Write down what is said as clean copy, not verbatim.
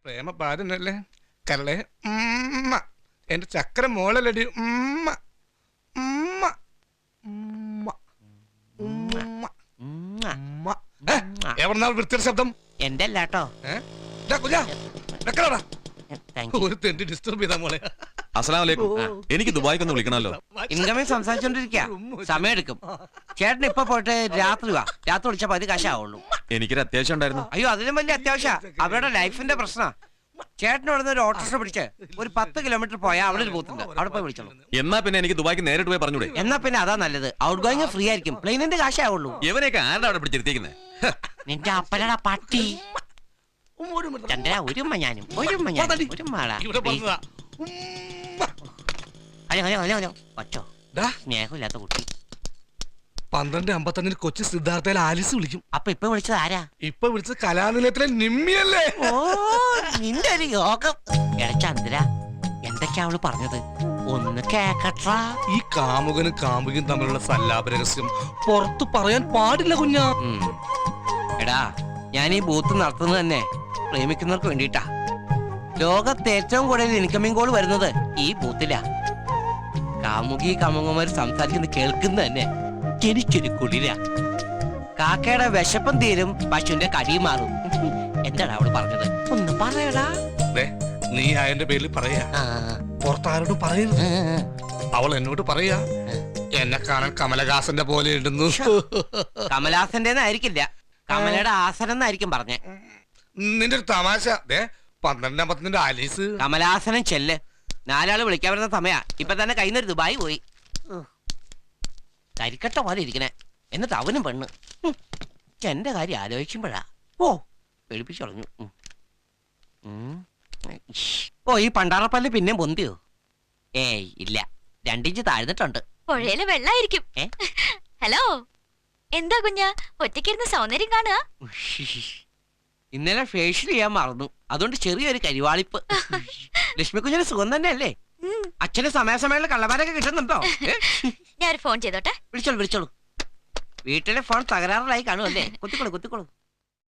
പ്രേമ ബാലനല്ലേ കരളെ ഉമ്മ എന്റെ ചക്കര മോളലടി ഉമ്മ ഉമ്മ ഉമ്മ ഉമ്മ ഉമ്മ എവിടെന്നാൾ വൃത്തിയുടെ ശബ്ദം എന്റെ അല്ലാട്ടോ. ഒരു തെണ്ടി ഡിസ്റ്റർബ് ചെയ്താ മോളെ. എനിക്ക് ദുബായിക്കൊന്ന് വിളിക്കണല്ലോ. ഇൻകമിങ് സംസാരിച്ചോണ്ടിരിക്ക, സമയം എടുക്കും. ചേട്ടൻ ഇപ്പൊ പോയിട്ട് രാത്രി വാ, രാത്രി വിളിച്ചാ 10 കാശാവുള്ളൂ. എനിക്കൊരു അത്യാവശ്യം ഉണ്ടായിരുന്നു. അയ്യോ അതിലും വലിയ അത്യാവശ്യം അവരുടെ ലൈഫിന്റെ പ്രശ്ന. ചേട്ടനോട് ഒരു ഓട്ടോറിക്ഷ പിടിച്ച് ഒരു 10 കിലോമീറ്റർ പോയാൽ അവിടെ ഒരു ബൂത്തുണ്ട്, അവിടെ പോയി വിളിച്ചോളൂ. എന്നാ പിന്നെ എനിക്ക് ദുബായിക്ക് നേരിട്ട് പോയി പറഞ്ഞൂടെ? എന്നാ പിന്നെ അതാ നല്ലത്. ഔട്ട് ഗോയിങ് ഫ്രീ ആയിരിക്കും, പ്ലെയിനിന്റെ കാശാവുള്ളൂ. ഇവനെയൊക്കെ ആരുടെ അവിടെ പിടിച്ചിരുത്തിക്കുന്നത്? നിന്റെ അപ്പലടാ പട്ടി. ചന്ദ്ര ഒരു ഞാനും ഒരു ഒച്ചോ സ്നേഹമില്ലാത്ത കുട്ടി. 12:55 കൊച്ചി സിദ്ധാർത്ഥയിൽ ആലിസ് വിളിക്കും. അപ്പൊ ഇപ്പൊ വിളിച്ചത് ആരാ? ഇപ്പൊ വിളിച്ചത് കലാനിലയത്തിലെ നിമ്മിയല്ലേ? ഓ നിന്റെ ഒരു യോഗം. എടാ ചന്ദ്ര, എന്തൊക്കെയാ അവള് പറഞ്ഞത്? ഒന്ന് കേക്കട്ടാ. ഈ കാമുകനും കാമുകനും തമ്മിലുള്ള സല്ലാപ രഹസ്യം പുറത്തു പറയാൻ പാടില്ല കുഞ്ഞാ. എടാ ഞാൻ ഈ ബൂത്ത് നടത്തുന്നത് തന്നെ പ്രേമിക്കുന്നവർക്ക് വേണ്ടിട്ടാ. ലോകത്ത് ഏറ്റവും കൂടുതൽ ഇൻകമിംഗ് കോൾ വരുന്നത് ഈ ബൂത്തിലാ. കാമുകി കാമുകന്മാർ സംസാരിക്കുന്നത് കേൾക്കുന്നത് തന്നെ എനിക്കൊരു കുളിര. കാക്കയുടെ വിശപ്പം തീരും, പശുവിന്റെ കടി മാറും. എന്താടാ അവള് പറഞ്ഞത്? ഒന്ന് പറയടാ. നീ അയന്റെ പേരിൽ പറയാ, പുറത്താരോടും പറയരുത്. അവൾ എന്നോട് പറയാ എന്നെ കാണാൻ കമലഹാസന്റെ പോലെ ഇടുന്നു. കമലഹാസന്റെ ആയിരിക്കില്ല, കമലയുടെ ആസനം എന്നായിരിക്കും പറഞ്ഞേ. നിന്റെ ഒരു തമാശ. 12:55 ആലീസ്. കമലഹാസനം ചെല്ല്, 4 ആള് വിളിക്കാൻ വരുന്ന സമയാ. ഇപ്പൊ തന്നെ കയ്യിൽ നിന്ന് ദുബായി പോയി. കരിക്കട്ട പോലെ ഇരിക്കണേ. എന്നിട്ട് അവനും പെണ്ണ്. എന്റെ കാര്യം ആലോചിക്കുമ്പോഴാ ഓ പേടിപ്പിച്ചു കളഞ്ഞു. ഓ ഈ പണ്ടാറപ്പല്ല് പിന്നെ പൊന്തിയോ? ഏയ് ഇല്ല, 2 ഇഞ്ച് താഴ്ന്നിട്ടുണ്ട്. പുഴയില് വെള്ളായിരിക്കും. ഹലോ, എന്താ കുഞ്ഞാ ഒറ്റയ്ക്കിരുന്ന് സൗന്ദര്യം കാണുക? ഇന്നലെ ഫേഷ്യൽ ചെയ്യാൻ മറന്നു, അതുകൊണ്ട് ചെറിയൊരു കരിവാളിപ്പ്. ലക്ഷ്മി കുഞ്ഞിന് സുഖം തന്നെ അല്ലേ? അച്ഛന് സമയാസമയങ്ങളിൽ കള്ളമാരൊക്കെ കിട്ടുന്നുണ്ടോ? ഞാൻ ഒരു ഫോൺ ചെയ്തോട്ടെ. വിളിച്ചോളൂ. വീട്ടിലെ ഫോൺ തകരാറിലായി കാണുമല്ലേ? കുത്തിക്കോളൂ.